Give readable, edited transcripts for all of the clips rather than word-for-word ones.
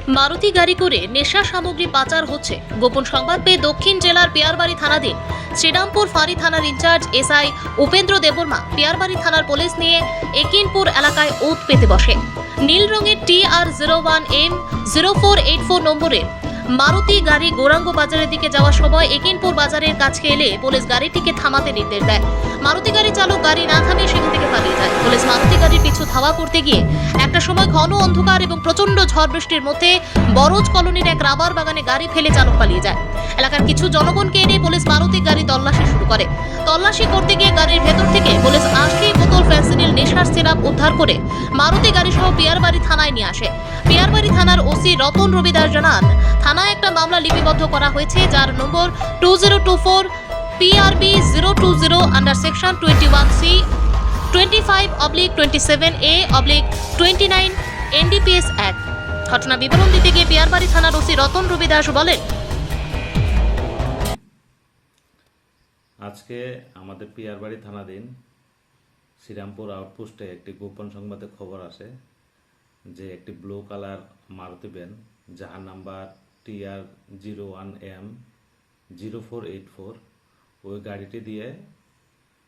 মারুতি গাড়ি করে নেশা সামগ্রী পাচার হচ্ছে। গোপন সংবাদ পেয়ে দক্ষিণ জেলার পিয়ারবাড়ি থানাধীন শ্রীরামপুর ফাঁড়ি থানার ইনচার্জ এসআই উপেন্দ্র দেববর্মা পিয়ারবাড়ি থানার পুলিশ নিয়ে একিনপুর এলাকায় ওত পেতে বসে। নীল রঙের TR01M0484 নম্বরের মারুতি গাড়ি গৌরাঙ্গ বাজারের দিকে যাওয়ার সময় একিনপুর বাজারের কাছে এলে পুলিশ গাড়িটিকে থামাতে নির্দেশ দেয়। মারুতি গাড়ি চালক গাড়ি না থামিয়ে সেখান থেকে পালিয়ে যায়। পুলিশ মারুতি গাড়ির পিছু ধাওয়া করতে গিয়ে একটা সময় ঘন অন্ধকার এবং প্রচন্ড ঝড় বৃষ্টির মধ্যে বরজ কলোনির এক রাবার বাগানে গাড়ি ফেলে চালক পালিয়ে যায়। এলাকার কিছু জনগণকে এনে পুলিশ মারুতি গাড়ি তল্লাশি শুরু করে। তল্লাশি করতে গিয়ে গাড়ির ভেতর থেকে পুলিশ 80 বোতল ফ্যান্সিডিল নেশার সিরাপ উদ্ধার করে মারুতি গাড়ি সহ পিয়ারবাড়ি থানায় নিয়ে আসে। পিয়ারবাড়ি থানার ওসি রতন রবি দাস জানান, থানায় একটা মামলা লিপিবদ্ধ করা হয়েছে, যার নম্বর 2024 PRB 020 under section 21C 25/27A/29 NDPS act. ঘটনা বিবরণ দিতে গিয়ে পিয়ারবাড়ি থানার ওসি রতন রবি দাস বলেন, আজকে আমাদের পিয়ারবাড়ি থানাধীন শ্রীরামপুর আউটপোস্টে একটি গোপন সংবাদে খবর আসে যে একটি ব্লু কালার মারুতি ভ্যান, যার নাম্বার TR01M0484, ওই গাড়িটি দিয়ে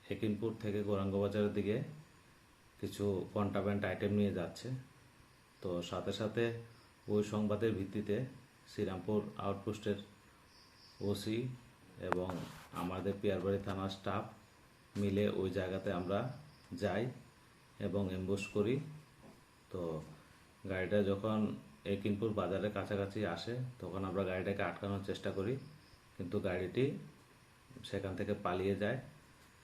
একিনপুর থেকে গৌরাঙ্গ বাজারের দিকে কিছু কন্ট্রাব্যান্ড আইটেম নিয়ে যাচ্ছে। তো সাথে সাথে ওই সংবাদের ভিত্তিতে শ্রীরামপুর আউটপোস্টের ওসি এবং আমাদের পিয়ারবাড়ি থানার স্টাফ মিলে ওই জায়গাতে আমরা যাই এবং অ্যাম্বুশ করি। তো গাড়িটা যখন একিনপুর বাজারের কাছাকাছি আসে তখন আমরা গাড়িটাকে আটকানোর চেষ্টা করি, কিন্তু গাড়িটি সেখান থেকে পালিয়ে যায়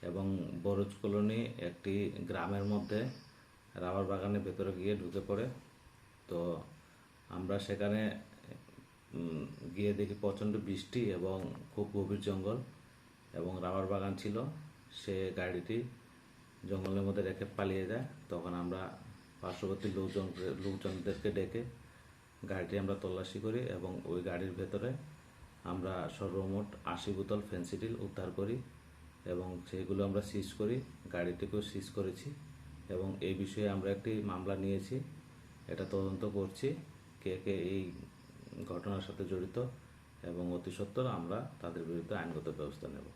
এবং বরজ কলোনি একটি গ্রামের মধ্যে রাবার বাগানের ভেতরে গিয়ে ঢুকে পড়ে। তো আমরা সেখানে গিয়ে দেখি প্রচণ্ড বৃষ্টি এবং খুব গভীর জঙ্গল এবং রাবার বাগান ছিল। সে গাড়িটি জঙ্গলের মধ্যে রেখে পালিয়ে যায়। তখন আমরা পার্শ্ববর্তী লোকজনদেরকে ডেকে গাড়িটি আমরা তল্লাশি করি এবং ওই গাড়ির ভেতরে আমরা সর্বমোট 80 বোতল ফেন্সিডিল উদ্ধার করি এবং সেগুলো আমরা সিজ করি। গাড়িটিকেও সিজ করেছি এবং এই বিষয়ে আমরা একটি মামলা নিয়েছি। এটা তদন্ত করছি কে কে এই ঘটনার সাথে জড়িত এবং অতি সত্বর আমরা তাদের বিরুদ্ধে আইনগত ব্যবস্থা নেব।